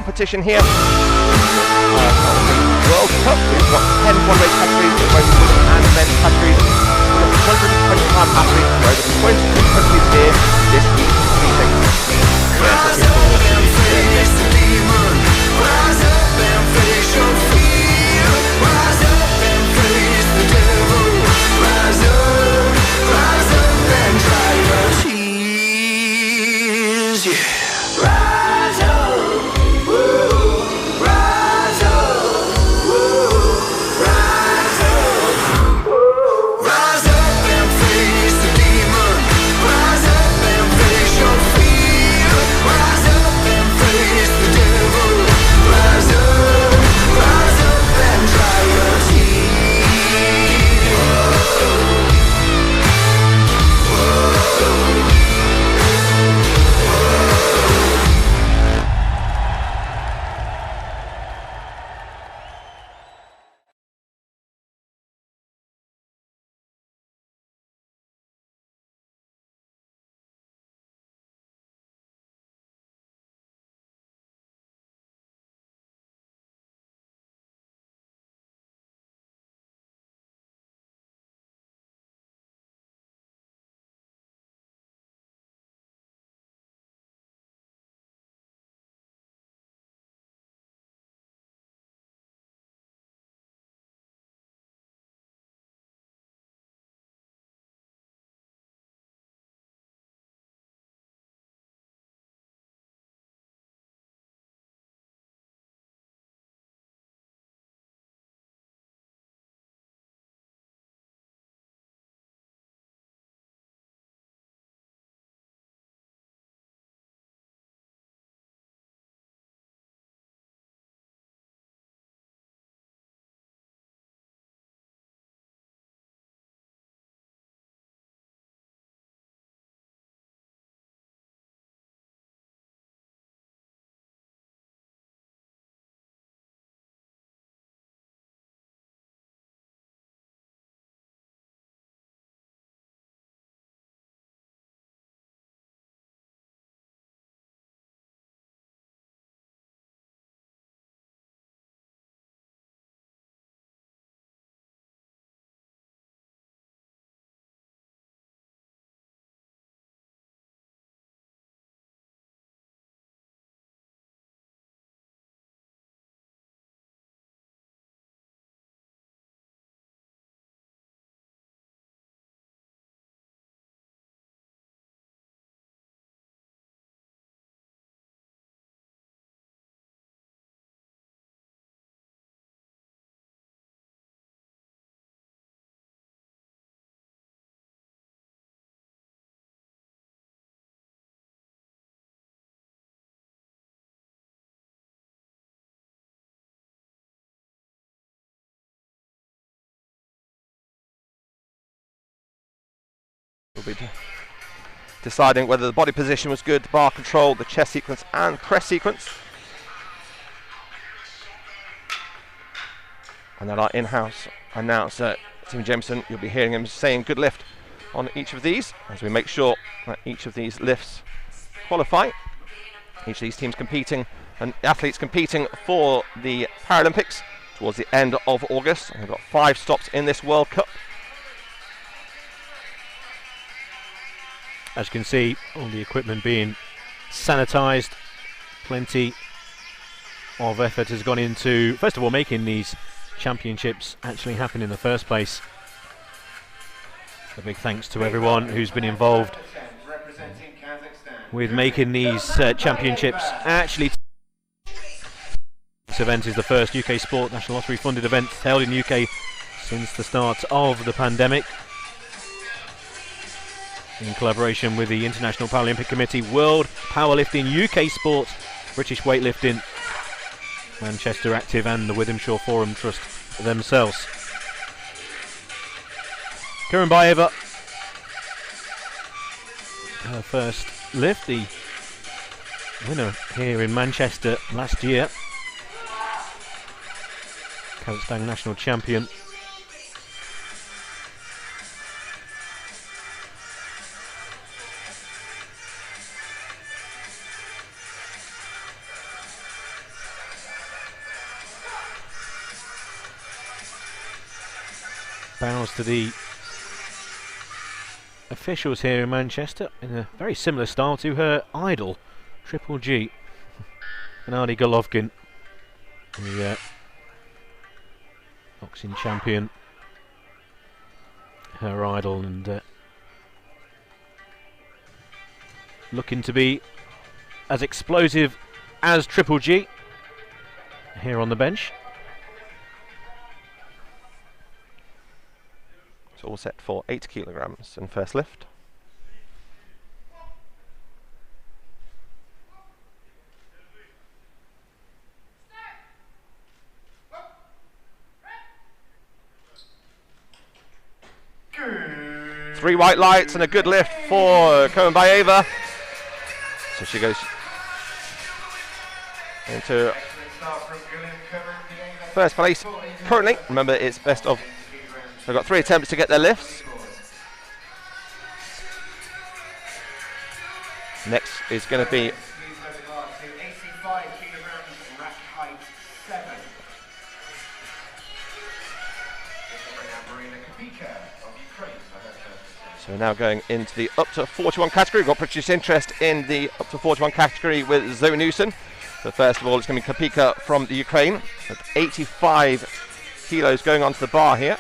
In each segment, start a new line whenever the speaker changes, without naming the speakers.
competition here. World Cup, we've got 10 one-weight categories in both women and men's categories. We've got 125 athletes from over 22 countries here this week competing.
Rise up and face the demon. Rise up and face your fear. Rise up and face the devil. Rise up and dry your tears. Yeah. Rise up, woo. Rise up, woo. Rise up, woo. Rise up and face the demon. Rise up and face your fear. Rise up and face the devil. Rise up and dry your tears.
We'll be deciding whether the body position was good, the bar control, the chest sequence and crest sequence. And then our in-house announcer, Tim Jameson, you'll be hearing him saying good lift on each of these as we make sure that each of these lifts qualify. Each of these teams competing and athletes competing for the Paralympics towards the end of August. And we've got 5 stops in this World Cup.
As you can see, all the equipment being sanitised. Plenty of effort has gone into, first of all, making these championships actually happen in the first place. A big thanks to everyone who's been involved with making these championships actually. This event is the first UK Sport National Lottery funded event held in the UK since the start of the pandemic. In collaboration with the International Paralympic Committee, World Powerlifting, UK Sport, British Weightlifting, Manchester Active and the Withenshaw Forum Trust themselves. Karen Baeva, her first lift, the winner here in Manchester last year, Kazakhstan national champion. bows to the officials here in Manchester in a very similar style to her idol, Triple G, Gennady Golovkin, the boxing champion, her idol, and looking to be as explosive as Triple G here on the bench.
It's all set for 8 kilograms in first lift. Three white lights and a good lift for Komenbayeva. So she goes into first place currently. Remember, it's best of. They've got 3 attempts to get their lifts. Next is going to be so we're now going into the up to 41 category. We've got British interest in the up to 41 category with Zoe Newson. So first of all, it's going to be Kapika from the Ukraine at 85 kilos going onto the bar here.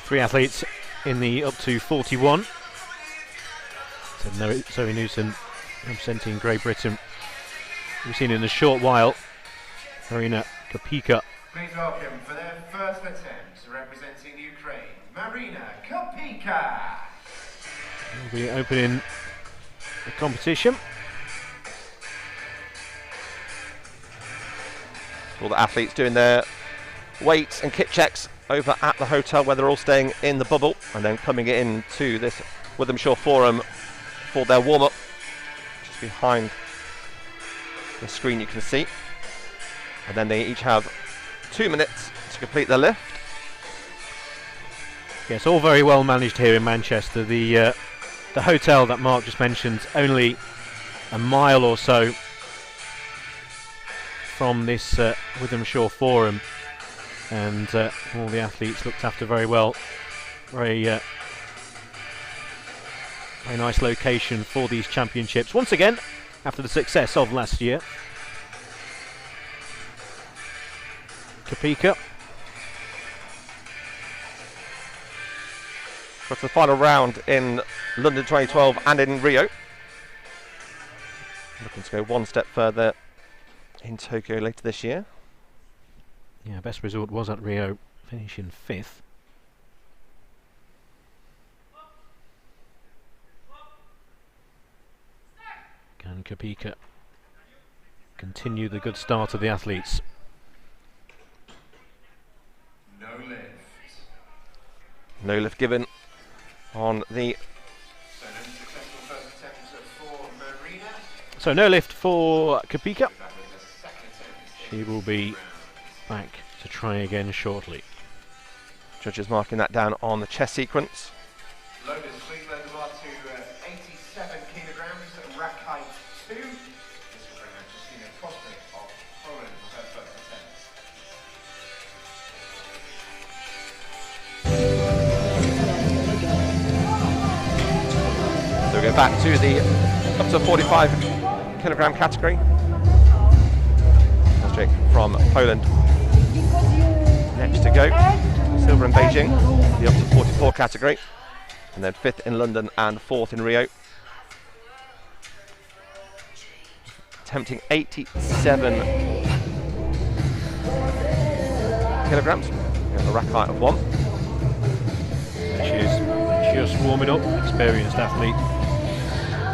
3 athletes in the up to 41. So Zoe Newson representing Great Britain. We've seen in a short while Marina Kapika.
Please welcome for their first attempt representing Ukraine, Marina Kapika.
Will be opening the competition.
All the athletes doing their weights and kit checks over at the hotel where they're all staying in the bubble, and then coming in to this Withamshire Forum for their warm-up, just behind the screen you can see. And then they each have 2 minutes to complete their lift.
Yes, all very well managed here in Manchester. The hotel that Mark just mentioned, only a mile or so from this Withamshire Forum, and all the athletes looked after very well. Very nice location for these championships. Once again, after the success of last year. Kapika.
Got to the final round in London 2012 and in Rio. Looking to go one step further in Tokyo later this year.
Yeah, best result was at Rio, finishing 5th. Can Kapika continue the good start of the athletes?
No lift given on the.
So no lift for Kapika. She will be back to try again shortly.
Judges marking that down on the chest sequence.
Loaders, please load the bar to 87 kilograms, rack height 2. This will bring out Justina Kostic of Poland for her first attempt.
So we go back to the up to 45 kilogram category. Straight from Poland. Next to go, silver in Beijing, the up to 44 category, and then 5th in London and 4th in Rio. Attempting 87 kilograms, and a rack height of 1.
She's just warming up, experienced athlete.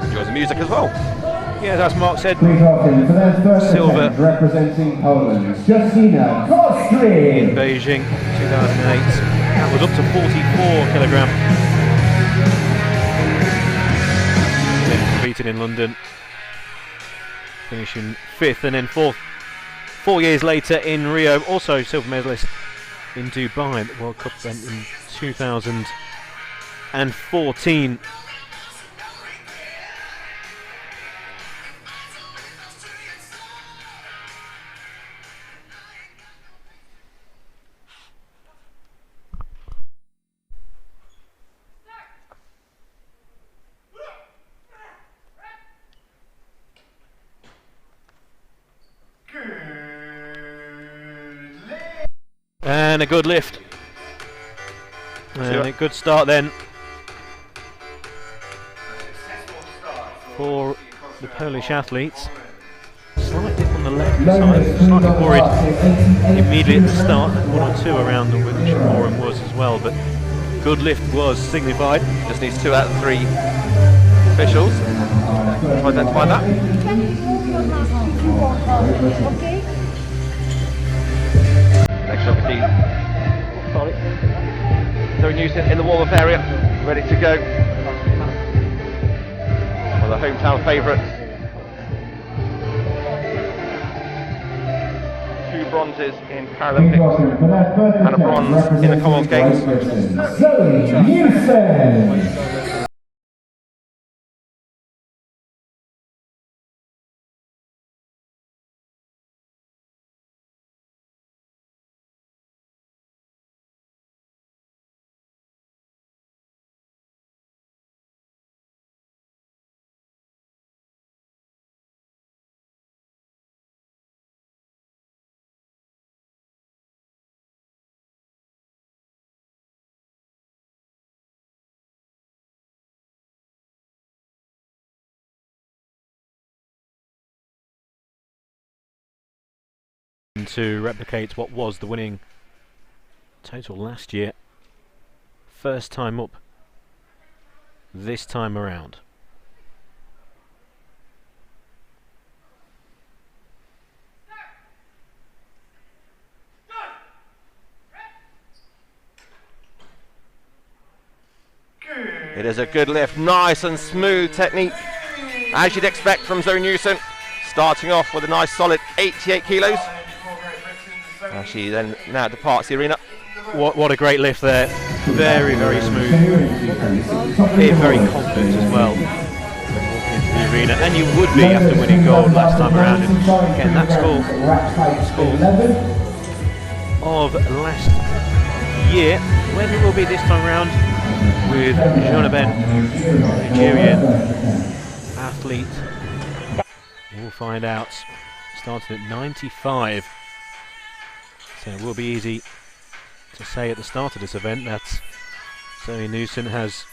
Enjoys the music as well.
Yes, as Mark said,
Please welcome for their first
silver
attempt representing Poland, Justina Kostic.
in Beijing 2008. That was up to 44 kilogram. Then competed in London, finishing 5th, and then 4th 4 years later in Rio. Also silver medalist in Dubai at the World Cup event in 2014. And a good lift. And a good start then for the Polish athletes. Slight dip on the left side, slightly worried immediately at the start. 1 or 2 around the which Moran was as well, but good lift was signified.
Just needs 2 out of 3 officials to identify that.
Can you move your hand? Okay?
Next up we see Zoe Newson in the warm-up area, ready to go. One of the hometown favourites. 2 bronzes in Paralympics and a bronze in the Commonwealth Games.
Zoe Newson.
To replicate what was the winning total last year. First time up this time around.
It is a good lift, nice and smooth technique, as you'd expect from Zoe Newson, starting off with a nice solid 88 kilos. And she then now departs the arena.
What a great lift there. Very, very smooth. Very confident as well when walking into the arena. And you would be after winning gold last time around. And again, that score of last year. Whether it will be this time around with Joneben, Nigerian athlete. We'll find out. Starting at 95. So it will be easy to say at the start of this event that Zoe Newson has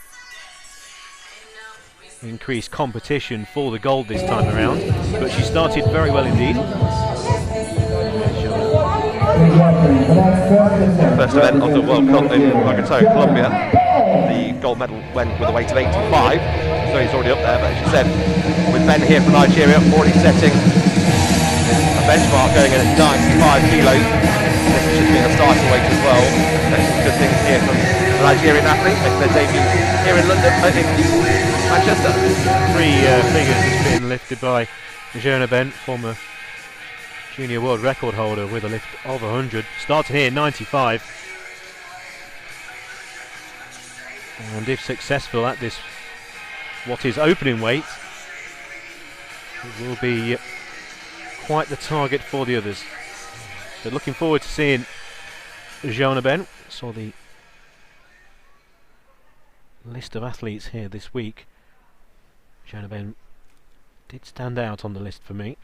increased competition for the gold this time around, but she started very well indeed.
First event of the World Cup in Bogota, Colombia. The gold medal went with a weight of 85, so he's already up there, but as you said, with Ben here from Nigeria already setting a benchmark going in at 95 kilos. This should be a starting weight as well. There's some good things here from the Nigerian athlete making their debut here in London, in Manchester.
3 figures has been lifted by Joneben, former junior world record holder with a lift of 100. Started here 95. And if successful at this, what is opening weight, it will be quite the target for the others. So looking forward to seeing Joneben. Saw the list of athletes here this week. Joneben did stand out on the list for me.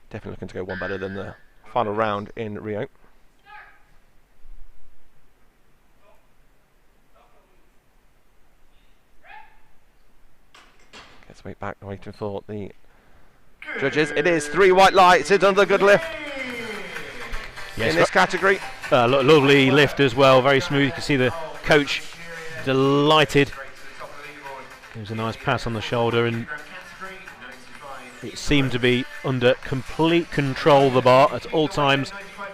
Definitely looking to go one better than the final round in Rio. Gets weight back, waiting for the judges. It is 3 white lights. It's another good lift in this category.
Lovely lift as well, very smooth. You can see the coach delighted. There's a nice pass on the shoulder, and it seemed to be under complete control, the bar at all times,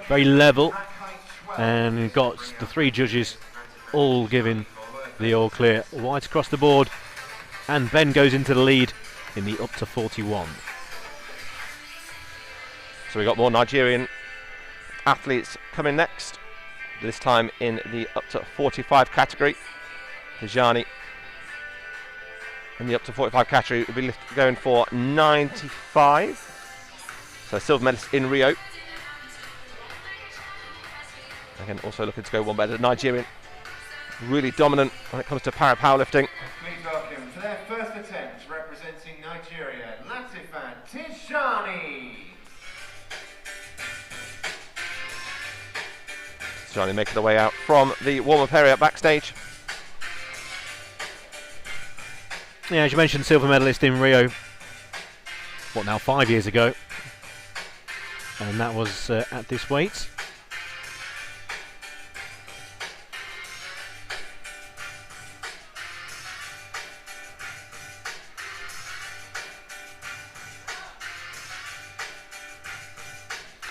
very level, and got the 3 judges all giving the all clear. White across the board, and Ben goes into the lead in the up to 41.
So we got more Nigerian athletes coming next, this time in the up to 45 category. Tijani in the up to 45 category will be going for 95. So silver medalist in Rio. Again, also looking to go one better. Nigerian, really dominant when it comes to powerlifting.
Please welcome to their first attempt representing Nigeria.
Tishani making their way out from the warm-up area backstage.
Yeah, as you mentioned, silver medalist in Rio, what now, 5 years ago, and that was at this weight.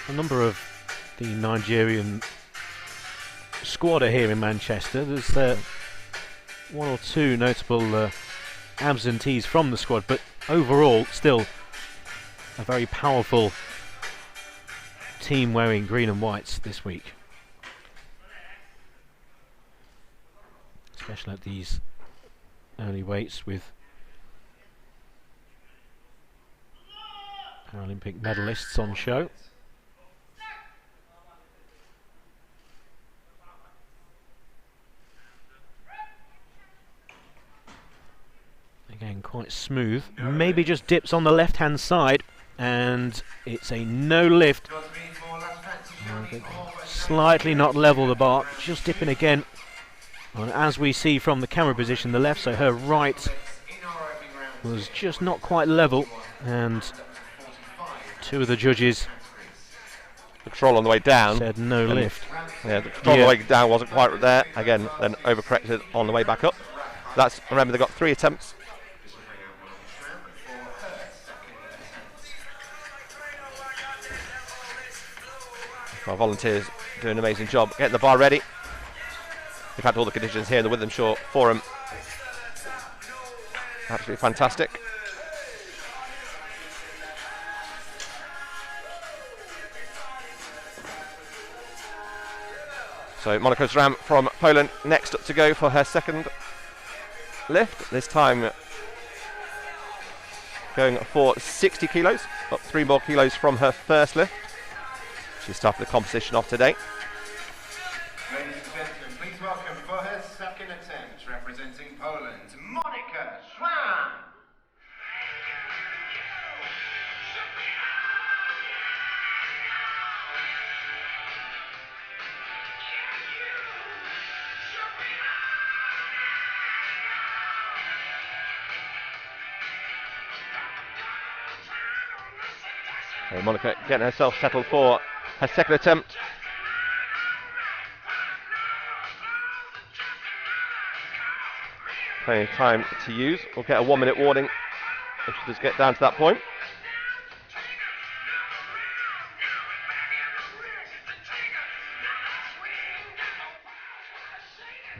A number of the Nigerian squad are here in Manchester. There's one or two notable absentees from the squad, but overall still a very powerful team wearing green and whites this week, especially at these early weights with Paralympic medalists on show. Again, quite smooth. Maybe just dips on the left-hand side, and it's a no lift. Slightly not level the bar, just dipping again. And as we see from the camera position, the left, so her right was just not quite level, and two of the judges,
The control on the way down
said no lift.
Yeah, the control on the way down wasn't quite there. Again, then overcorrected on the way back up. That's, remember, they've got 3 attempts. Our volunteers doing an amazing job getting the bar ready. They've had all the conditions here in the Withenshaw Forum. Absolutely fantastic. So Monika Zram from Poland next up to go for her second lift. This time going for 60 kilos, up 3 more kilos from her first lift. She started the composition off today.
Ladies and gentlemen, please welcome for her second attempt, representing Poland, Monika Schwan.
So Monika getting herself settled for her second attempt. Plenty of time to use. We'll get a 1 minute warning if she does get down to that point.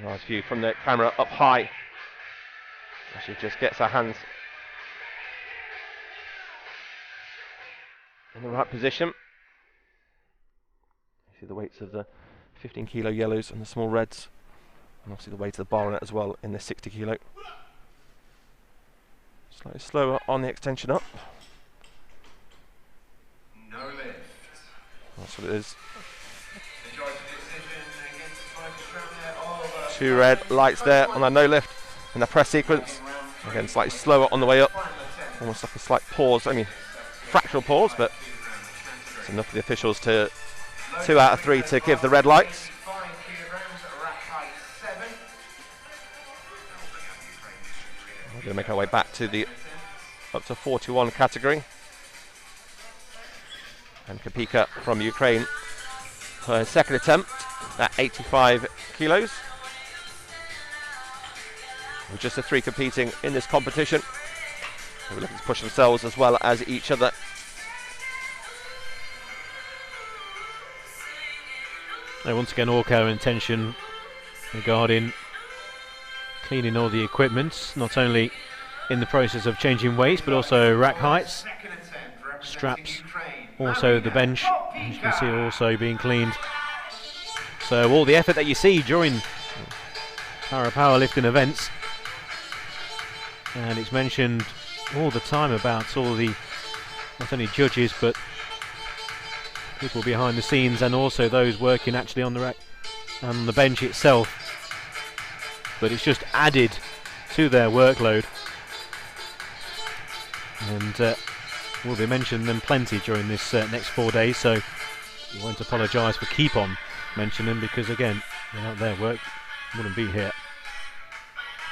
Nice view from the camera up high. She just gets her hands in the right position. You see the weights of the 15 kilo yellows and the small reds, and obviously the weight of the bar on it as well in the 60 kilo. Slightly slower on the extension up.
No lift.
That's what it is.
Enjoy the decision against Monika Schwan there. Over.
2 red lights there on that no lift in the press sequence. Again, slightly slower on the way up. Almost like a slight pause, I mean fractional pause, but it's enough for the officials to 2 out of 3 to give the red lights.
5 kilograms, rack height 7.
We're going to make our way back to the up to 41 category. And Kapika from Ukraine for her second attempt at 85 kilos. With just the 3 competing in this competition. We're looking to push themselves as well as each other.
Now, once again, all care and attention regarding cleaning all the equipment, not only in the process of changing weights but also rack heights,
Second attempt, representing
straps,
Ukraine,
also the bench, as you can see, also being cleaned. So all the effort that you see during powerlifting events, and it's mentioned all the time about all the, not only judges but people behind the scenes and also those working actually on the rack and the bench itself, but it's just added to their workload. And We'll be mentioning them plenty during this next 4 days, so we won't apologise for keep on mentioning them, because again, without their work, wouldn't be here.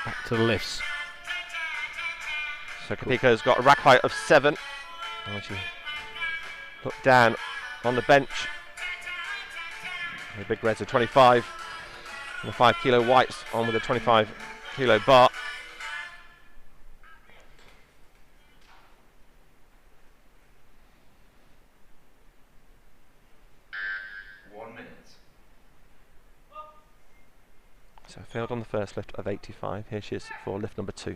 Back to the lifts.
So Kapika's got a rack height of 7. And when she looked down on the bench, the big reds are 25, and the 5 kilo whites on with a 25 kilo bar. So failed on the first lift of 85. Here she is for lift number 2.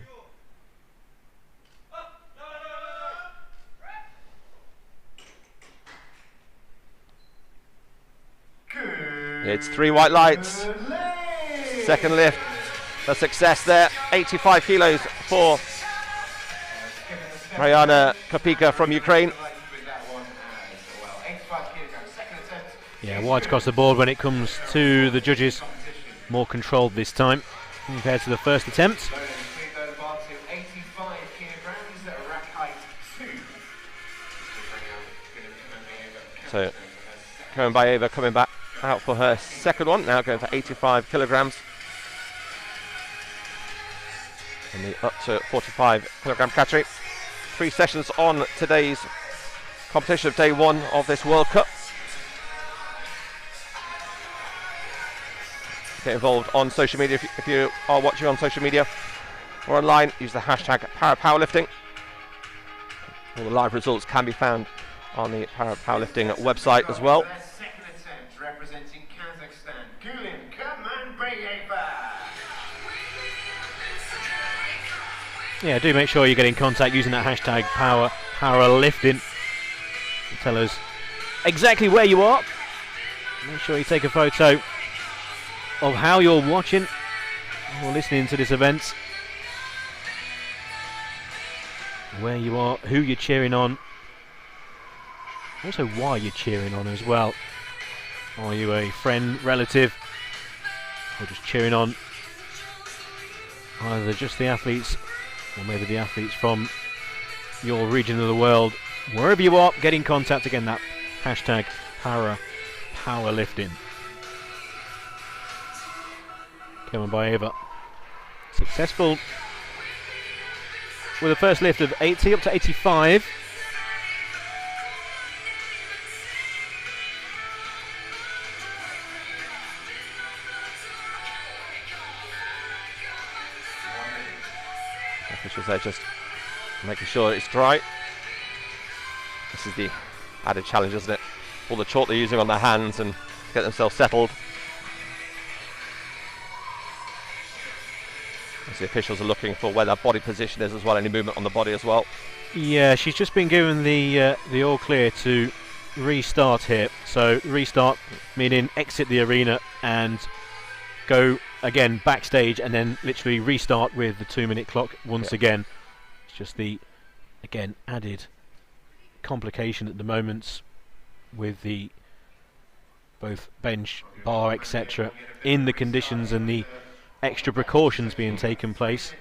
It's 3 white lights. Second lift, a success there. 85 kilos for Mariana Kapika from Ukraine.
Yeah, whites across the board when it comes to the judges. More controlled this time compared to the first attempt.
So Komenbayeva coming back out for her second one, now going for 85 kilograms. In the up to 45 kilogram category. 3 sessions on today's competition of day 1 of this World Cup. Get involved on social media if you are watching on social media or online. Use the hashtag Powerlifting. All the live results can be found on the Powerlifting website as well.
Second attempt representing Kazakhstan, Gulin Komenbayeva.
Yeah, do make sure you get in contact using that hashtag Powerlifting. Tell us exactly where you are. Make sure you take a photo of how you're watching or listening to this event, where you are, who you're cheering on, also why you're cheering on as well. Are you a friend, relative, or just cheering on either just the athletes or maybe the athletes from your region of the world? Wherever you are, get in contact. Again, that hashtag Powerlifting. Komenbayeva successful with a first lift of 80 up to 85.
Officials there just making sure it's dry. This is the added challenge, isn't it? All the chalk they're using on their hands and get themselves settled. As the officials are looking for where their body position is as well, any movement on the body as well.
Yeah, she's just been given the all clear to restart here. So restart meaning exit the arena and go again backstage, and then literally restart with the 2-minute clock once again. It's just the again added complication at the moment with the both bench, bar, etc. in the conditions and the extra precautions being taken place.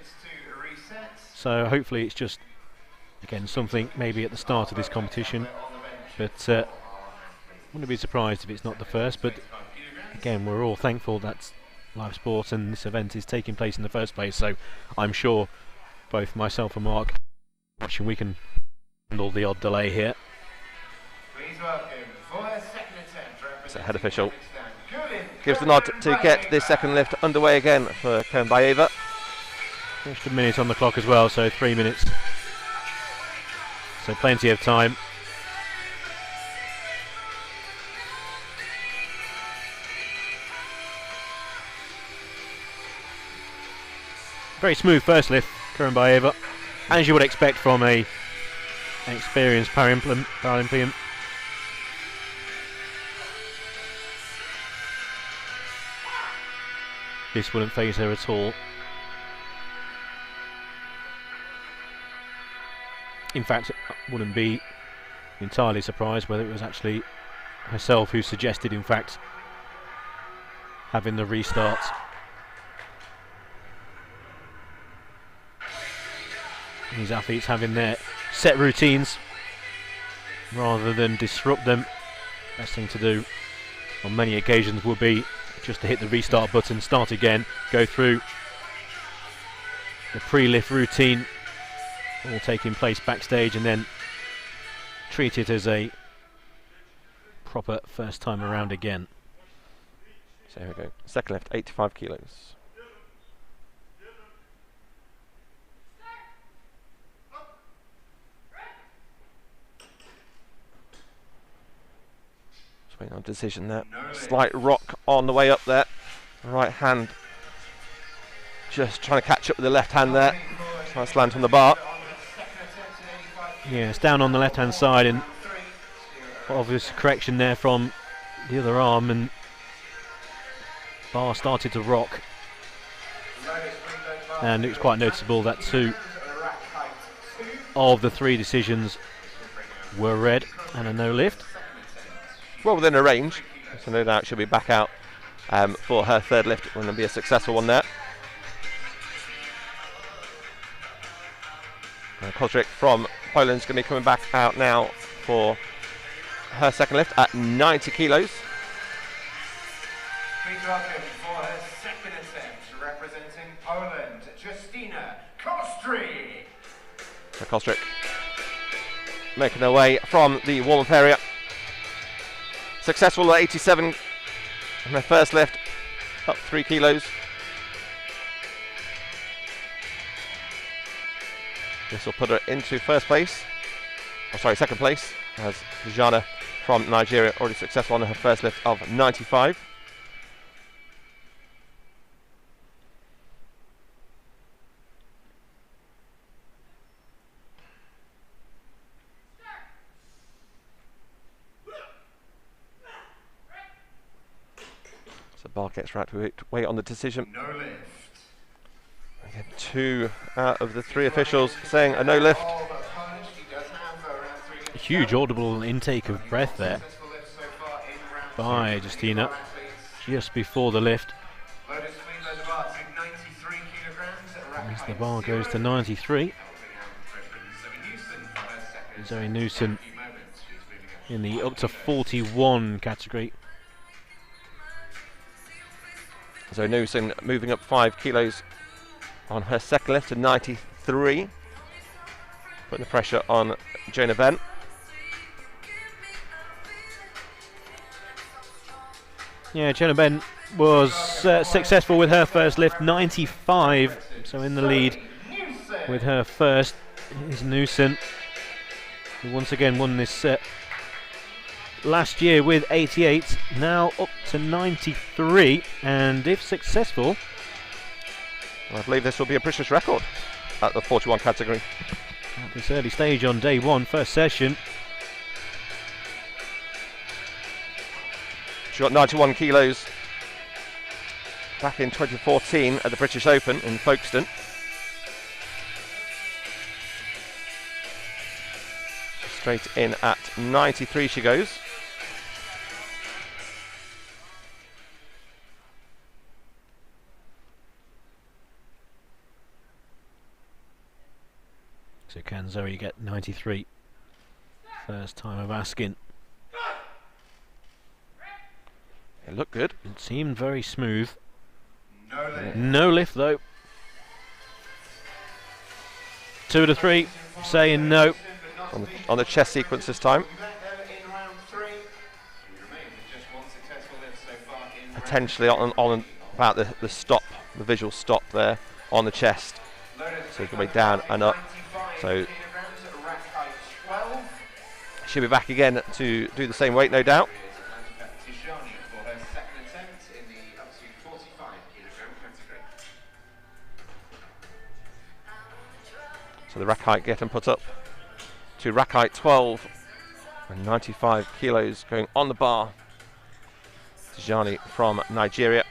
So hopefully it's just again something maybe at the start of this competition, but wouldn't be surprised if it's not the first. But again, we're all thankful that live sport and this event is taking place in the first place, so I'm sure both myself and Mark watching we can handle the odd delay here.
Please welcome for her second attempt.
So head official gives the nod to get this second lift underway again for Komenbayeva.
Just a minute on the clock as well, so 3 minutes. So plenty of time. Very smooth first lift, Komenbayeva, as you would expect from an experienced Paralympian. This wouldn't faze her at all. In fact, I wouldn't be entirely surprised whether it was actually herself who suggested, in fact, having the restart. These athletes having their set routines rather than disrupt them. Best thing to do on many occasions will be just to hit the restart button, start again, go through the pre-lift routine, all taking place backstage, and then treat it as a proper first time around again.
So here we go. Second lift, 85 kilos. Just waiting on decision there. Slight rock on the way up there. Right hand just trying to catch up with the left hand there. Nice land from the bar.
Yeah, it's down on the left hand side, and obvious correction there from the other arm, and bar started to rock, and it was quite noticeable that 2 of the 3 decisions were red and a no lift.
Well within her range, so no doubt she'll be back out for her third lift when there'll be a successful one there. Kozrik from Poland is going to be coming back out now for her second lift at 90 kilos.
Please welcome for her second attempt, representing Poland, Justyna Kostry.
So Kozrik making her way from the warm-up area. Successful at 87 in her first lift, up 3 kilos. This will put her into first place, second place, as Jana from Nigeria already successful on her first lift of 95. So bar gets right to wait on the decision.
No lift.
Again, 2 out of the 3 officials saying a no lift.
A huge audible intake of breath there by Justyna just before the lift, as the bar goes to 93. Zoe Newson in the up to 41 category.
So Newson moving up 5 kilos on her second lift to 93, putting the pressure on Jonah Benn.
Yeah, Jonah Benn was successful with her first lift, 95, so in the lead with her first is Newson, who once again won this last year with 88, now up to 93, and if successful,
I believe this will be a British record at the 41 category.
At this early stage on day 1, first session.
She got 91 kilos back in 2014 at the British Open in Folkestone. Straight in at 93 she goes.
So can Zoe get 93? First time of asking.
It looked good.
It seemed very smooth.
No lift.
No lift though. 2 out of 3 saying no.
On the chest sequence this time.
In round 3. We remain with just 1 successful lift so far in round
Potentially on about the stop, the visual stop there on the chest. So you can be down and up. So she'll be back again to do the same weight, no doubt. So the rack height getting put up to rack height 12 and 95 kilos going on the bar. Tijani from Nigeria.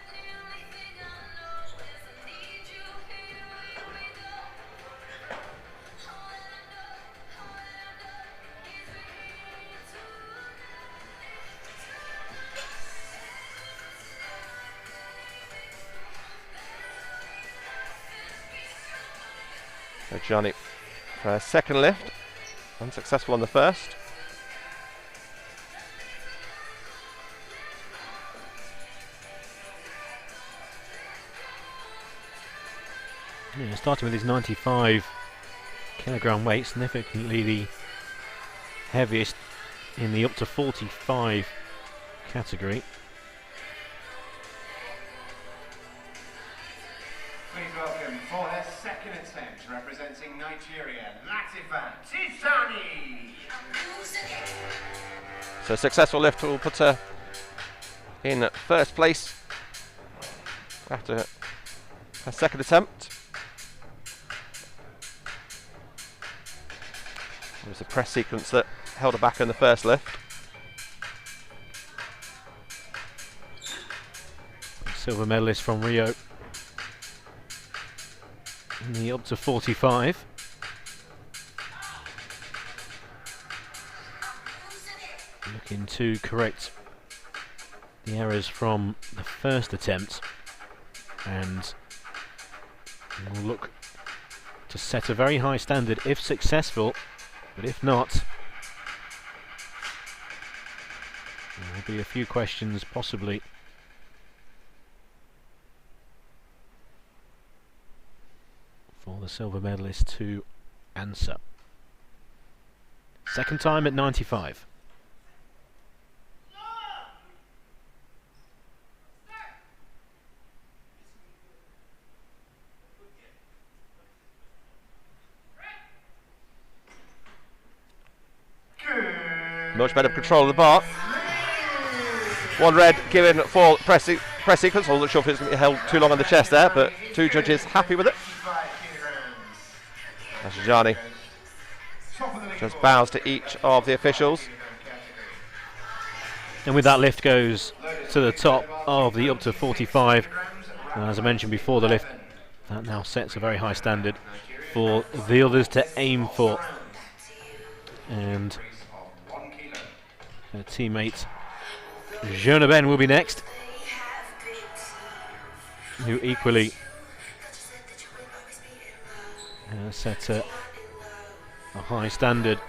So Tijani for her second lift, unsuccessful on the first.
Yeah, starting with his 95 kilogram weight, significantly the heaviest in the up to 45 category.
Please welcome for her second attempt representing Nigeria, Latifah Tisani.
So a successful lift will put her in first place after her second attempt. There was a press sequence that held her back in the first lift.
Silver medalist from Rio in the up to 45. Looking to correct the errors from the first attempt, and will look to set a very high standard if successful, but if not, there will be a few questions possibly for the silver medalist to answer. Second time at 95.
Much better control of the bar. One red given for press sequence. I wasn't sure if it was going to be held too long on the chest there, but two judges happy with it. Ashjani just bows to each of the officials.
And with that, lift goes to the top of the up to 45. And as I mentioned before the lift, that now sets a very high standard for the others to aim for. And her teammate Jonah Ben will be next, who equally set a high standard.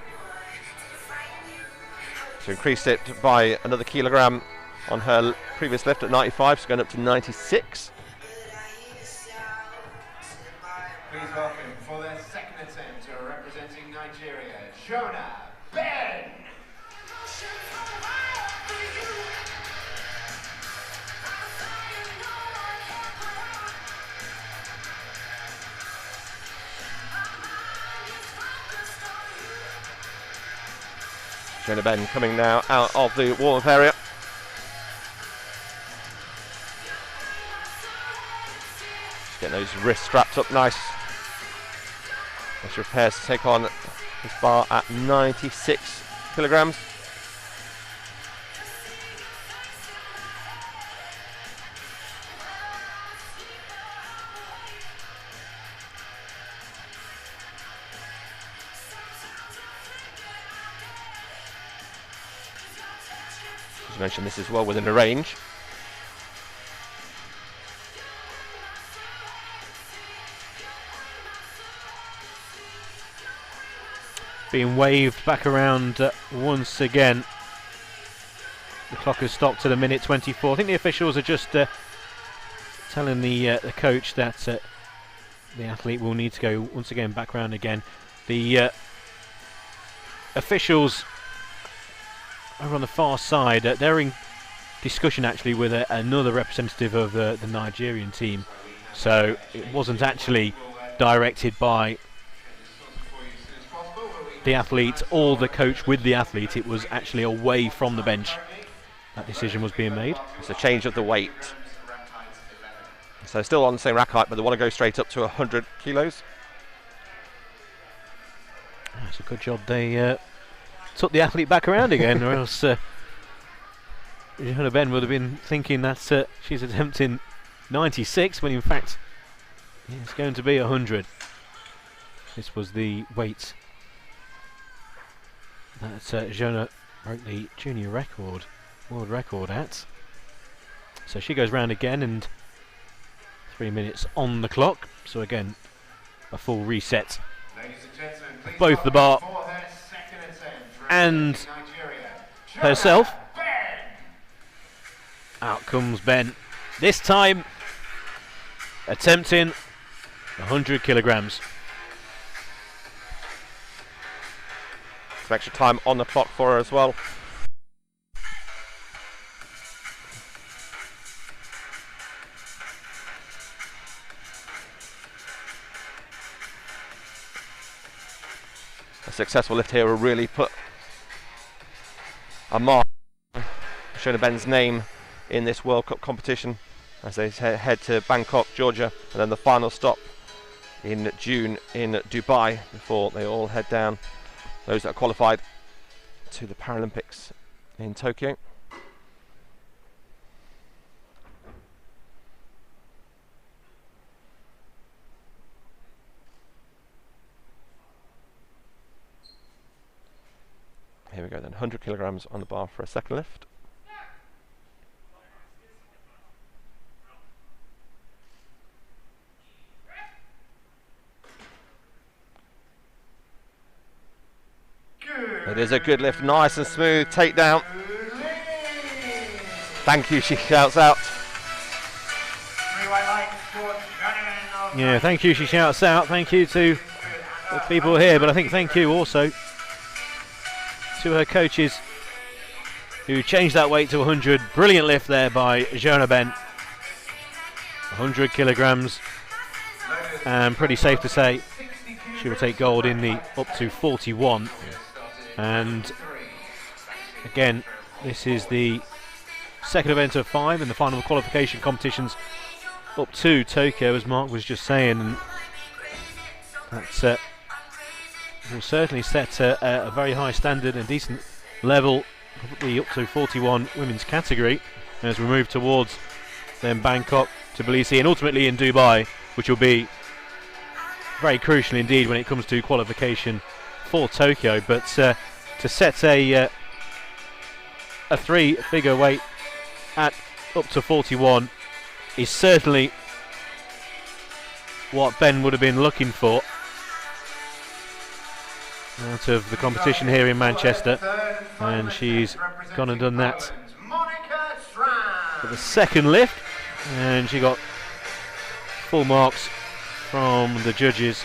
So increased it by another kilogram on her previous lift at 95, so going up to 96.
Please welcome for their second attempt representing Nigeria, Jonah Ben.
Jonah Ben coming now out of the warm-up area. Just getting those wrists strapped up nice. As she prepares to take on this bar at 96 kilograms. As mentioned, this is well within the range.
Being waved back around once again. The clock has stopped at a minute 24. I think the officials are just telling the coach that the athlete will need to go once again back round again. The officials over on the far side, they're in discussion actually with another representative of the Nigerian team, so it wasn't actually directed by the athlete or the coach with the athlete. It was actually away from the bench that decision was being made.
It's a change of the weight, so still on the same rack height, but they want to go straight up to 100 kilos.
That's a good job they took the athlete back around again, or else Jonah Ben would have been thinking that she's attempting 96 when in fact it's going to be 100. This was the weight that Jonah broke the junior record, world record at. So she goes round again, and 3 minutes on the clock. So again, a full reset of both the bar and herself. Out comes Ben, this time attempting 100 kilograms.
Some extra time on the clock for her as well. A successful lift here will really put a mark on Shona Ben's name in this World Cup competition as they head to Bangkok, Georgia, and then the final stop in June in Dubai before they all head down, those that are qualified, to the Paralympics in Tokyo. Here we go then, 100 kilograms on the bar for a second lift. It is a good lift, nice and smooth takedown. Thank you, she shouts out.
Yeah, thank you, she shouts out. Thank you to the people here, but I think thank you also to her coaches who changed that weight to 100. Brilliant lift there by Shona Ben. 100 kilograms, and pretty safe to say she will take gold in the up to 41. And again, this is the second event of 5 in the final qualification competitions up to Tokyo, as Mark was just saying, and that will certainly set a very high standard and decent level of the up to 41 women's category as we move towards then Bangkok, Tbilisi, and ultimately in Dubai, which will be very crucial indeed when it comes to qualification for Tokyo. But to set a 3-figure weight at up to 41 is certainly what Ben would have been looking for out of the competition here in Manchester, and she's gone and done that for the second lift, and she got full marks from the judges.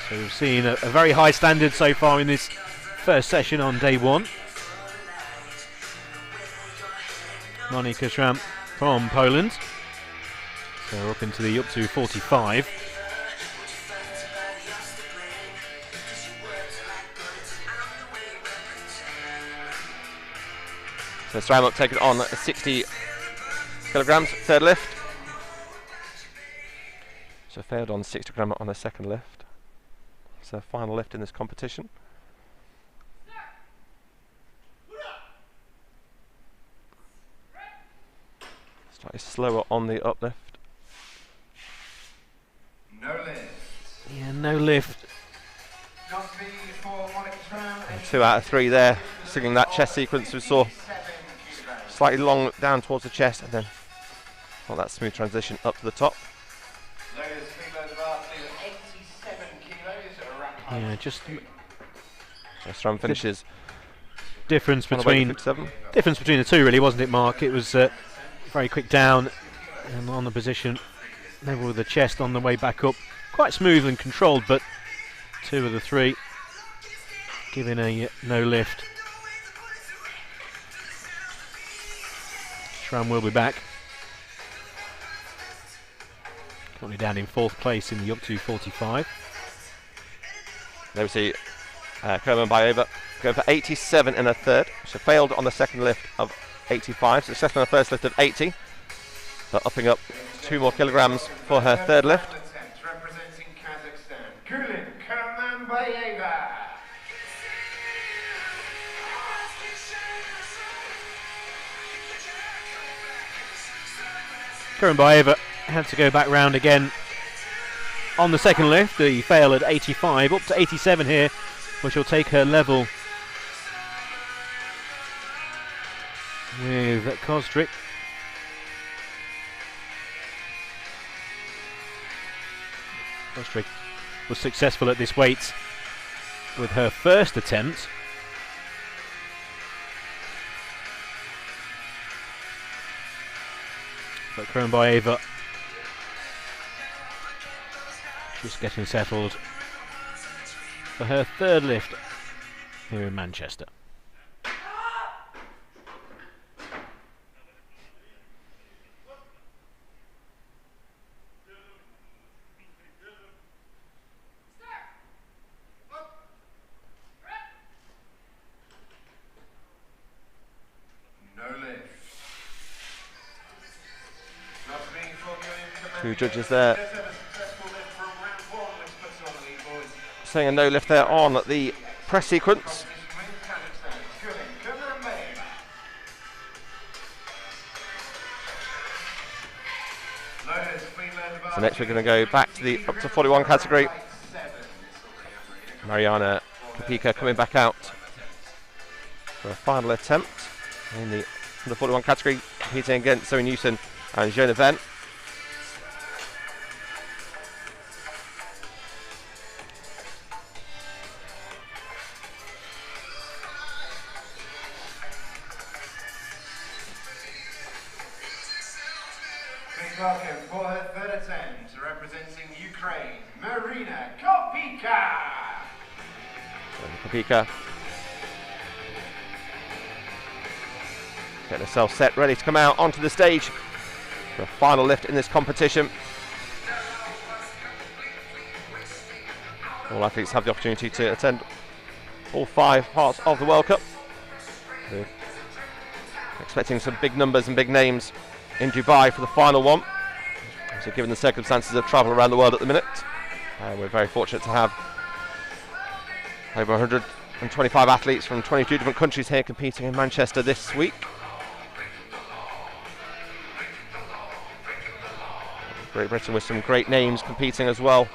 So we've seen a very high standard so far in this first session on day 1. Monika Schramm from Poland, so up into the up to 45.
So Schramm up taking on 60 kilograms, third lift. So failed on 60 gram on the second lift. So final lift in this competition. Slightly slower on the uplift.
No lift.
Yeah, no lift.
2 out of 3 there, singing that chest sequence we saw. Slightly long down towards the chest, and then not that smooth transition up to the top.
Yeah, just
So Schramm finishes
difference
on the way to
between
57.
the two, really, wasn't it, Mark? It was very quick down and on the position, level with the chest on the way back up. Quite smooth and controlled, but 2 of the 3 giving a no lift. Schramm will be back. Currently down in 4th place in the up to 45.
There we see Kerman Bayeva going for 87 in a third. She failed on the second lift of 85, successful on the first lift of 80, but upping up 2 more kilograms for her third lift.
Representing Kazakhstan, Gulin Kurmanbayeva.
Kurmanbayeva had to go back round again on the second lift. The fail at 85, up to 87 here, which will take her level with Kostrick. Kostrick was successful at this weight with her first attempt. But Kurmanbayeva just getting settled for her third lift here in Manchester.
Two judges there saying a no lift there on the press sequence. So next we're going to go back to the up to 41 category. Mariana Kapika coming back out for a final attempt in the under 41 category, competing against Zoe Newson and Jonah Venn.
Welcome for her third attempt, representing Ukraine, Marina Kopika.
Kapika getting herself set, ready to come out onto the stage for a final lift in this competition. All athletes have the opportunity to attend all 5 parts of the World Cup. We're expecting some big numbers and big names in Dubai for the final one. So given the circumstances of travel around the world at the minute, we're very fortunate to have over 125 athletes from 22 different countries here competing in Manchester this week. Great Britain with some great names competing as well,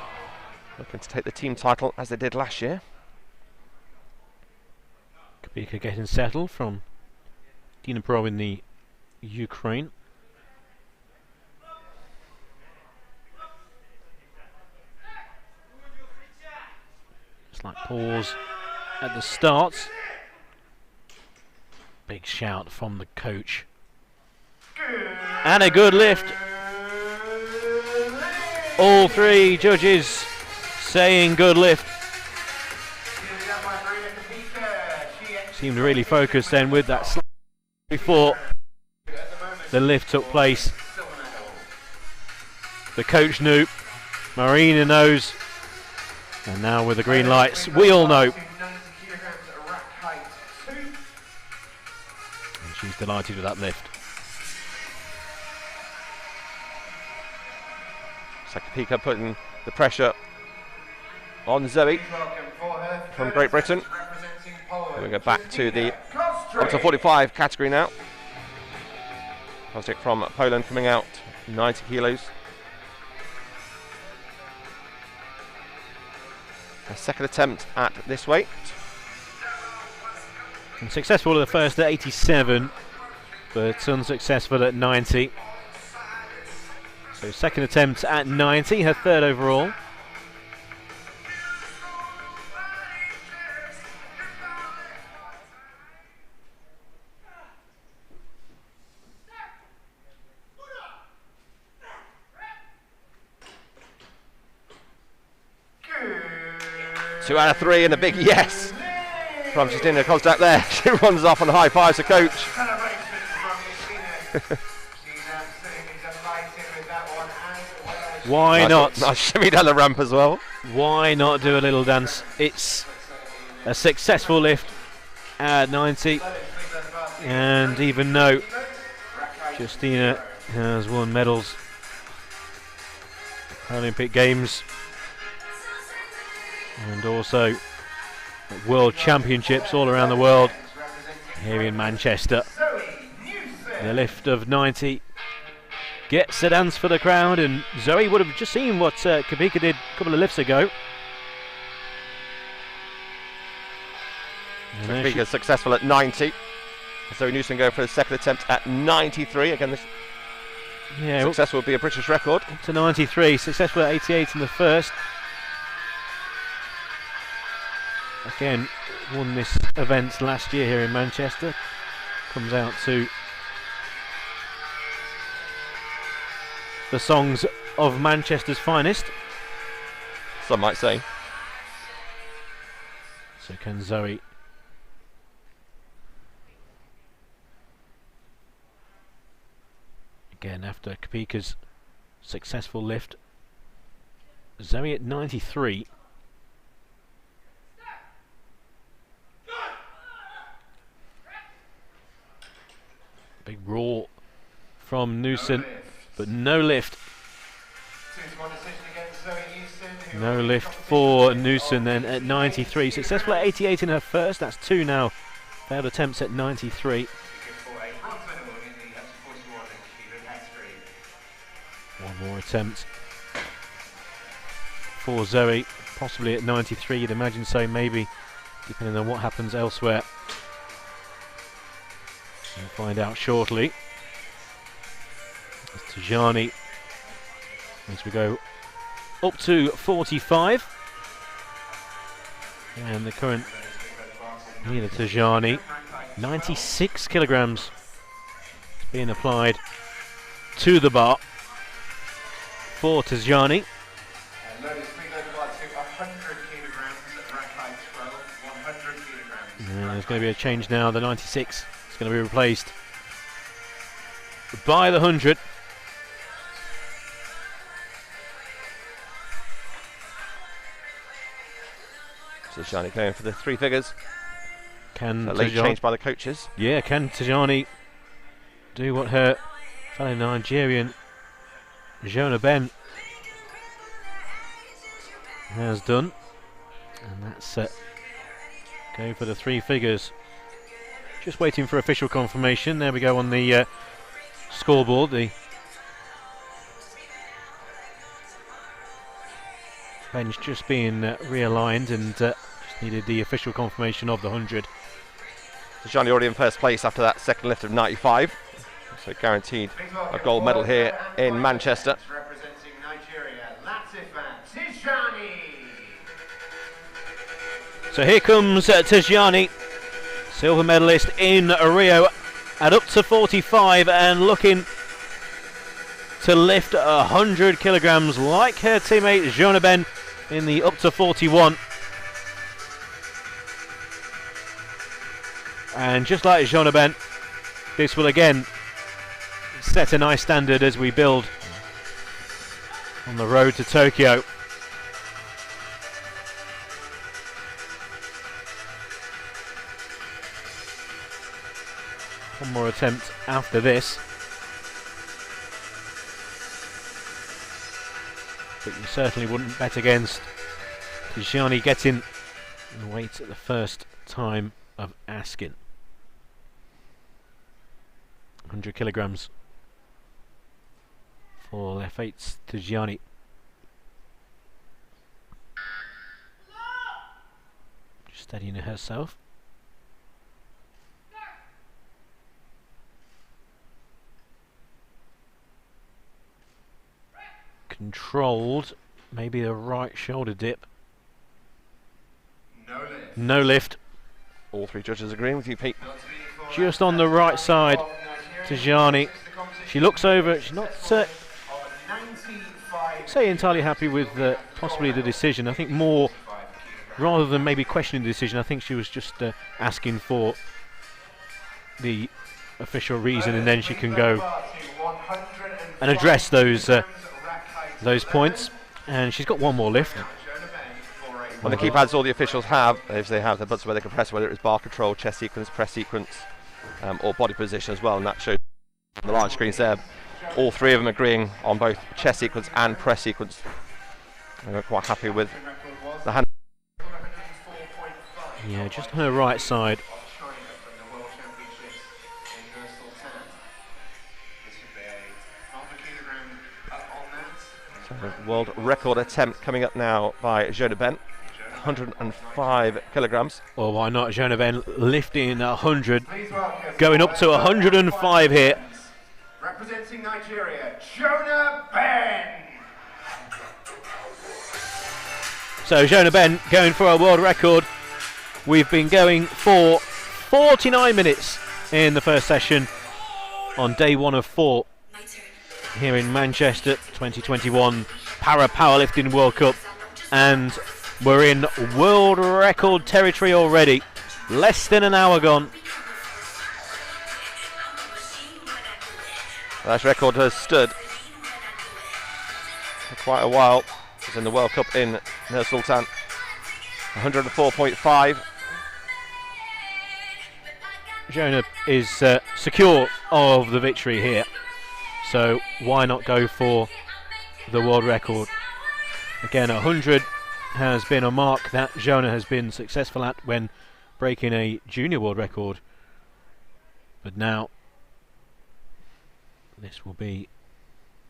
looking to take the team title as they did last year.
Kapika getting settled from Dnipro in the Ukraine. Slight pause at the start. Big shout from the coach. And a good lift. All 3 judges saying good lift. Seemed really focused then with that before the lift took place. The coach knew, Marina knows, and now with the green lights, we all know. And she's delighted with that lift.
Kapika putting the pressure on Zoe from Great Britain. We go back to the up to 45 category now. Kostic from Poland coming out, 90 kilos. A second attempt at this weight.
And successful at the first at 87, but unsuccessful at 90. So second attempt at 90, her third overall.
Two out of 3 and a big yes from Justina Kostak there. She runs off and high fives the coach.
Why not?
Nice shimmy down the ramp as well.
Why not do a little dance? It's a successful lift at 90, and even though Justina has won medals at Paralympic Games and also World Championships all around the world here in Manchester, the lift of 90 gets a dance for the crowd, and Zoe would have just seen what Kapika did a couple of lifts ago.
Kapika successful at 90. Zoe Newson go for the second attempt at 93. Again, this success will be a British record.
To 93, successful at 88 in the first. Again, won this event last year here in Manchester. Comes out to the songs of Manchester's finest.
some might say.
So can Zoe again after Kapika's successful lift. Zoe at 93. Big roar from Newson, but no lift. No lift for Newson then at 93. Successful at 88 in her first. That's 2 now. Failed attempts at 93. One more attempt for Zoe, possibly at 93. You'd imagine so, maybe, depending on what happens elsewhere. We'll find out shortly. It's Tajani as we go up to 45. And the current leader, Tajani, 96 kilograms being applied to the bar for Tajani. And there's going to be a change now. The 96 is going to be replaced by the 100.
Tajani going for the 3 figures.
Can
A late change by the coaches.
Yeah, can Tajani do what her fellow Nigerian Jonah Ben has done? And that's going for the 3 figures. Just waiting for official confirmation. There we go on the scoreboard. The bench just being realigned and just needed the official confirmation of the 100.
Tajani already in first place after that second lift of 95. So guaranteed a gold medal here in Manchester.
Representing Nigeria, Tajani.
So here comes Tajani, silver medalist in Rio, at up to 45 and looking to lift 100 kilograms like her teammate Jonah Ben in the up to 41. And just like Jonah Ben, this will again set a nice standard as we build on the road to Tokyo. One more attempt after this. But you certainly wouldn't bet against Tajani getting the weight at the first time of asking. 100 kilograms for left 8's Tajani. Just steadying herself. Controlled, maybe a right shoulder dip. No lift.
All 3 judges agreeing with you, Pete.
Just on the right side, Tajani. She looks over. She's not say entirely happy with possibly the decision. I think more, rather than maybe questioning the decision, I think she was just asking for the official reason, and then she can go and address those points. And she's got one more lift.
On the keypads, all the officials have, if they have the buttons where they can press, whether it's bar control, chest sequence, press sequence, or body position as well, and that shows on the large screens there. All 3 of them agreeing on both chest sequence and press sequence. They're quite happy with the hand.
Yeah, just on her right side.
So world record attempt coming up now by Jonah Ben. 105 kilograms.
Well, why not? Jonah Ben lifting 100, going up to 105 here.
Representing Nigeria, Jonah Ben.
So Jonah Ben going for a world record. We've been going for 49 minutes in the first session on day 1 of 4 here in Manchester 2021 Powerlifting World Cup. and we're in world record territory already. Less than an hour gone.
That record has stood for quite a while. It's in the World Cup in Nur Sultan. 104.5.
Jonah is secure of the victory here, so why not go for the world record? Again, 100 has been a mark that Jonah has been successful at when breaking a junior world record, but now this will be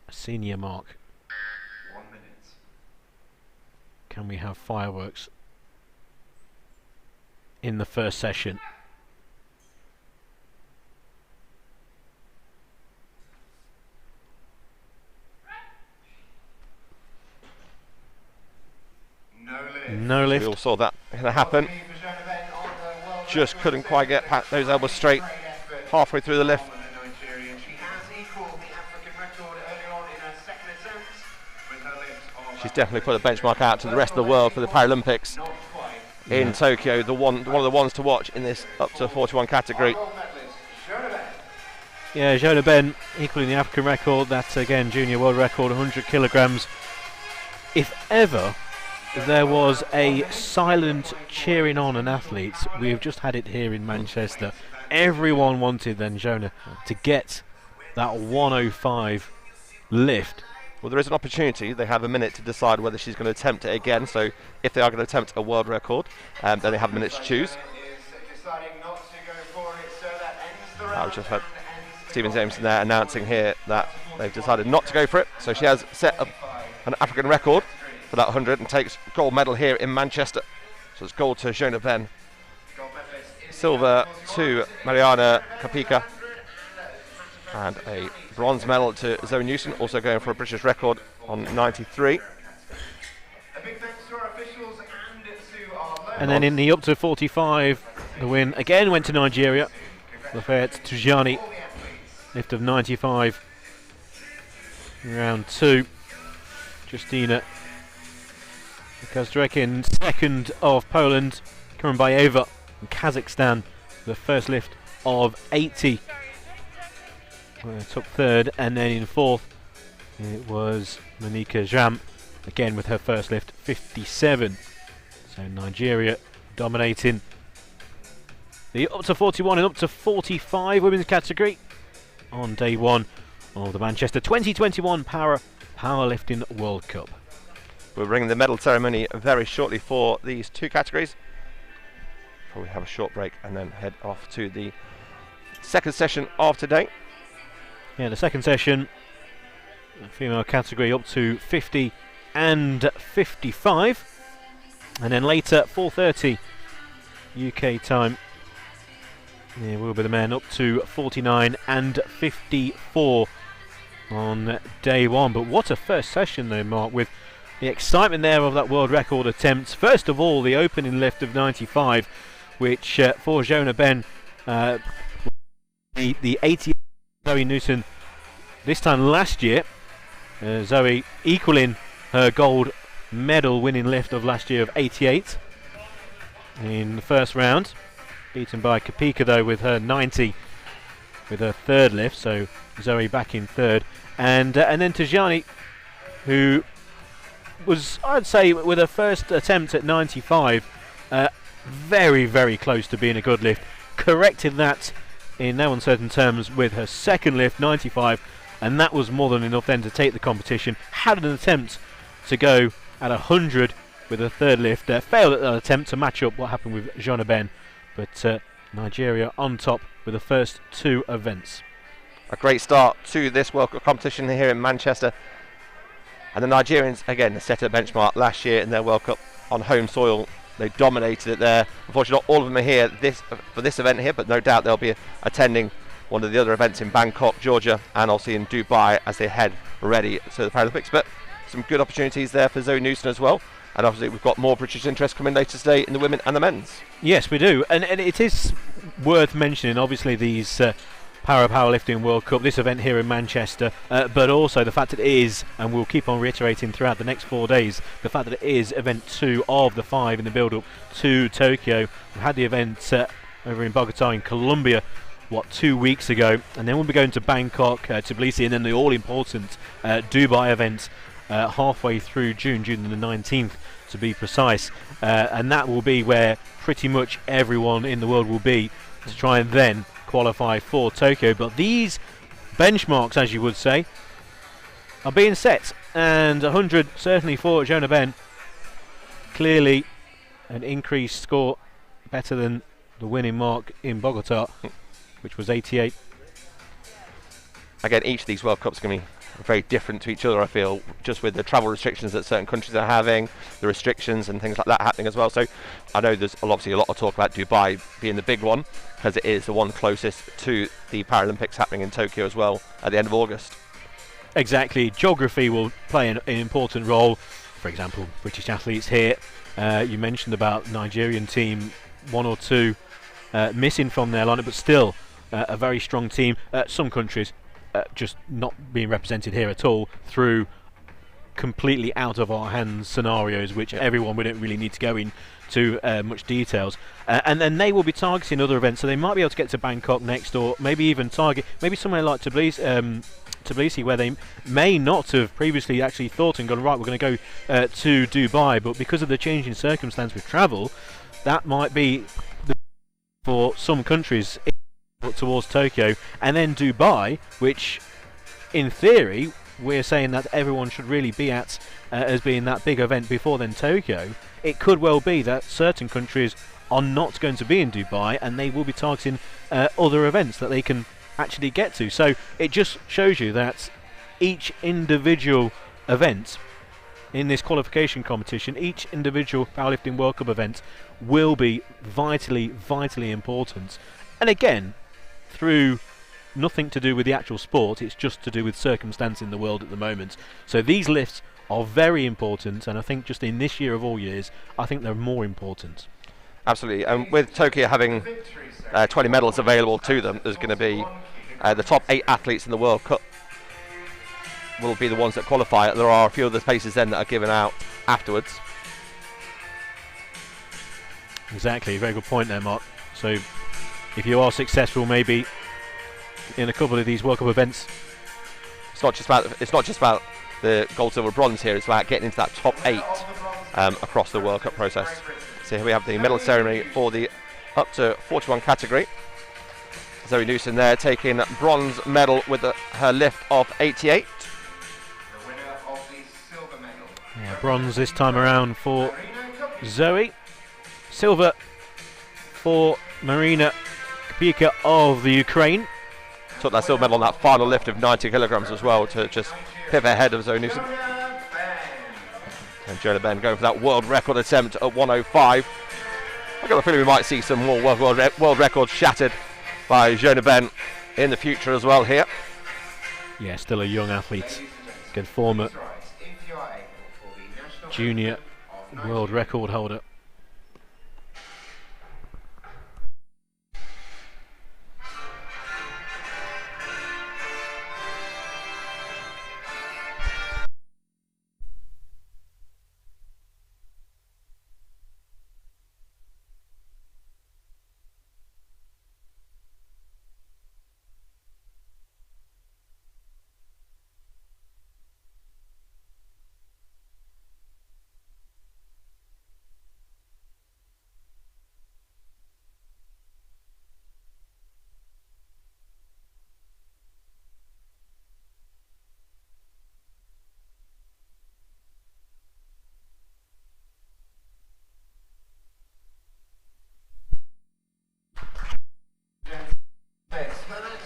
a senior mark.
1 minute.
Can we have fireworks in the first session? No lift.
We all saw that going to happen. Just couldn't quite get those elbows straight halfway through the lift. She's definitely put a benchmark out to the rest of the world for the Paralympics in Tokyo. One of the ones to watch in this up to 41 category.
Yeah, Jonah Ben equaling the African record. That's again junior world record, 100 kilograms. If ever there was a silent cheering on an athlete, we've just had it here in Manchester. Everyone wanted then Jonah to get that 105 lift.
Well, there is an opportunity. They have a minute to decide whether she's going to attempt it again. So if they are going to attempt a world record, then they have a minute to choose. I've just had Stephen Jameson there announcing here that they've decided not to go for it. So she has set up an African record for that 100 and takes gold medal here in Manchester. So it's gold to Jonah Ben, silver to Mariana Kapika, and a bronze medal to Zoe Newson, also going for a British record on 93.
And then in the up to 45, the win again went to Nigeria. Lafayette Tujani, lift of 95. Round 2, Justina Kazdrek in second of Poland. Kurumbayeva in Kazakhstan, the first lift of 80. Took third, and then in fourth it was Monika Jam, again with her first lift, 57. So Nigeria dominating the up to 41 and up to 45 women's category on day one of the Manchester 2021 Powerlifting World Cup.
We'll bring the medal ceremony very shortly for these two categories. Probably have a short break and then head off to the second session of today.
Yeah, the second session, female category up to 50 and 55, and then later 4:30 UK time. Yeah, will be the men up to 49 and 54 on day one. But what a first session though, Mark, with the excitement there of that world record attempt. First of all, the opening lift of 95, which for Jonah Ben, the 80 Zoe Newson this time last year. Zoe equaling her gold medal winning lift of last year of 88 in the first round. Beaten by Kapika though with her 90 with her third lift, so Zoe back in third. And then Tajani, who was, I'd say, with her first attempt at 95, very, very close to being a good lift. Corrected that in no uncertain terms with her second lift, 95, and that was more than enough then to take the competition. Had an attempt to go at 100 with her third lift, failed at that attempt to match up what happened with Jonah Ben, but Nigeria on top with the first two events.
A great start to this World Cup competition here in Manchester. And the Nigerians, again, set a benchmark last year in their World Cup on home soil. They dominated it there. Unfortunately, not all of them are here for this event here, but no doubt they'll be attending one of the other events in Bangkok, Georgia, and also in Dubai as they head ready to the Paralympics. But some good opportunities there for Zoe Newson as well. And obviously we've got more British interest coming later today in the women and the men's.
Yes, we do. And it is worth mentioning, obviously, these Powerlifting World Cup, this event here in Manchester, but also the fact that it is, and we'll keep on reiterating throughout the next 4 days, the fact that it is event 2 of the 5 in the build-up to Tokyo. We've had the event over in Bogota in Colombia, 2 weeks ago, and then we'll be going to Bangkok, Tbilisi, and then the all-important Dubai event halfway through June the 19th to be precise, and that will be where pretty much everyone in the world will be to try and then qualify for Tokyo. But these benchmarks, as you would say, are being set, and 100 certainly for Jonah Ben, clearly an increased score, better than the winning mark in Bogota, which was 88.
Again, each of these World Cups are going to be very different to each other, I feel, just with the travel restrictions that certain countries are having, the restrictions and things like that happening as well. So I know there's obviously a lot of talk about Dubai being the big one, because it is the one closest to the Paralympics happening in Tokyo as well at the end of August.
Exactly. Geography will play an important role. For example, British athletes here. You mentioned about Nigerian team, 1 or 2 missing from their lineup, but still a very strong team. Some countries just not being represented here at all through completely out of our hands scenarios, which everyone we don't really need to go into much details, and then they will be targeting other events, so they might be able to get to Bangkok next, or maybe even target somewhere like Tbilisi, where they may not have previously actually thought and gone, right, we're going to go to Dubai, but because of the changing circumstance with travel, that might be for some countries towards Tokyo, and then Dubai, which in theory we're saying that everyone should really be at as being that big event before then Tokyo. It could well be that certain countries are not going to be in Dubai, and they will be targeting other events that they can actually get to. So it just shows you that each individual event in this qualification competition, each individual Powerlifting World Cup event will be vitally important. And again, through nothing to do with the actual sport, it's just to do with circumstance in the world at the moment. So these lifts are very important, and I think just in this year of all years, I think they're more important.
Absolutely, and with Tokyo having 20 medals available to them, there's going to be the top 8 athletes in the World Cup will be the ones that qualify. There are a few other places then that are given out afterwards.
Exactly, very good point there, Mark. So if you are successful maybe in a couple of these World Cup events,
it's not just about the gold, silver, bronze here, it's about getting into that top 8 across the World Cup process. So here we have the medal ceremony for the up to 41 category. Zoe Newson there taking bronze medal with her lift of 88.
The winner of the silver medal.
yeah, bronze this time around for Zoe, silver for Marina Kapika of the Ukraine.
Took that silver medal on that final lift of 90 kilograms as well to just pivot ahead of Zoe Newson. And Jonah Ben going for that world record attempt at 105. I've got a feeling we might see some more world records shattered by Jonah Ben in the future as well here.
Yeah, still a young athlete. Good former junior world record holder.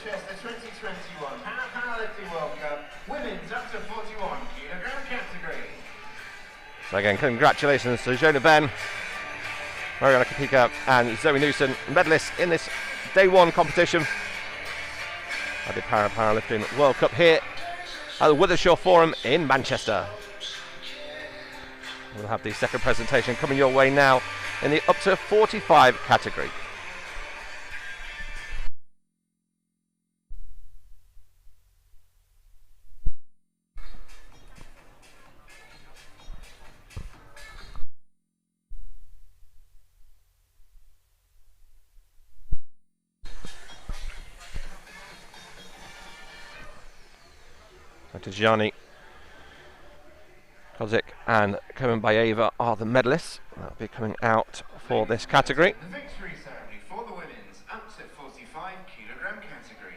Manchester 2021 Paralympic World Cup Women's up to 41 kilogram category.
So again, congratulations to Jonah Ben, Mariana Kapika and Zoe Newson, medalists in this day 1 competition at the Paralympic World Cup here at the Withershaw Forum in Manchester. We'll have the second presentation coming your way now in the up to 45 category. Tijani, Kozik and Komenbayeva are the medalists. That'll be coming out for this category.
The victory ceremony for the women's up to 45 kilogram category.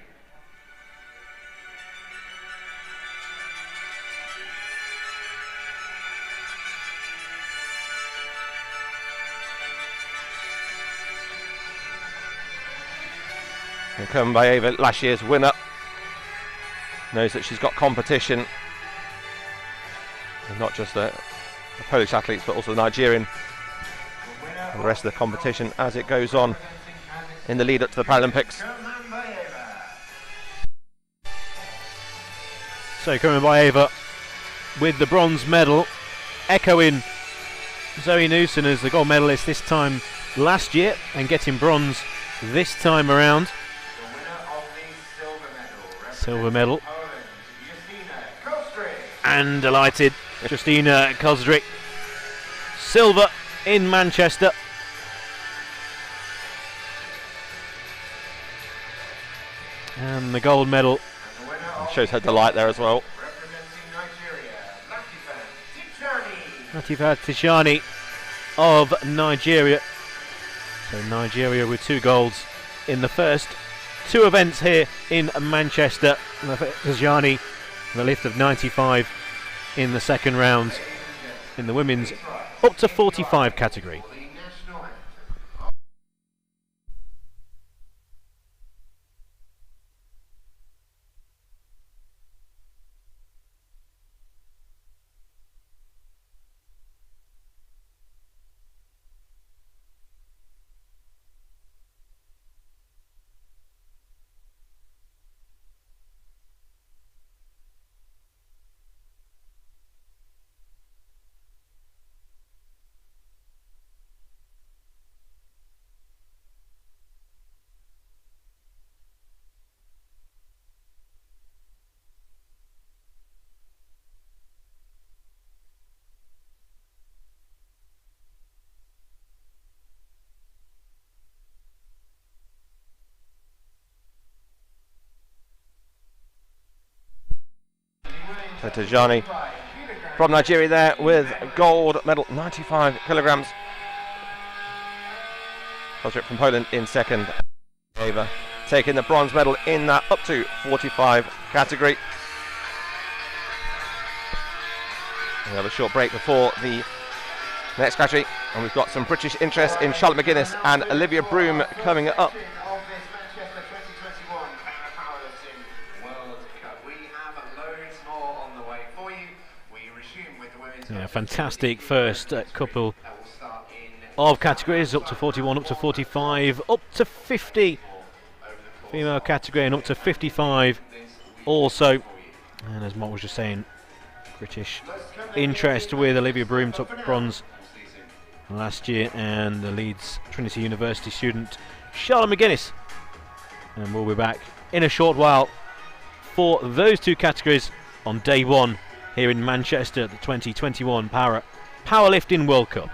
And Komenbayeva, last year's winner, knows that she's got competition, and not just the Polish athletes but also the Nigerian and the rest of the competition as it goes on in the lead up to the Paralympics.
So Komenbayeva with the bronze medal, echoing Zoe Newson as the gold medalist this time last year and getting bronze this time around. Silver medal. And delighted, Justina Kozdrick. Silver in Manchester. And the gold medal.
Shows her delight there as well.
Latifat Tijani of Nigeria. So Nigeria with 2 golds in the first 2 events here in Manchester. Tijani, the lift of 95 in the second round in the women's up to 45 category.
So Tijani from Nigeria there with gold medal, 95 kilograms. Kozdrick from Poland in second. Ava taking the bronze medal in that up to 45 category. We have a short break before the next category, and we've got some British interest in Charlotte McGuinness and Olivia Broom coming up.
Yeah, fantastic first couple of categories, up to 41, up to 45, up to 50 female category and up to 55 also. And as Mark was just saying, British interest with Olivia Broom, took bronze last year, and the Leeds Trinity University student Charlotte McGuinness. And we'll be back in a short while for those 2 categories on day 1 here in Manchester, the 2021 Powerlifting World Cup.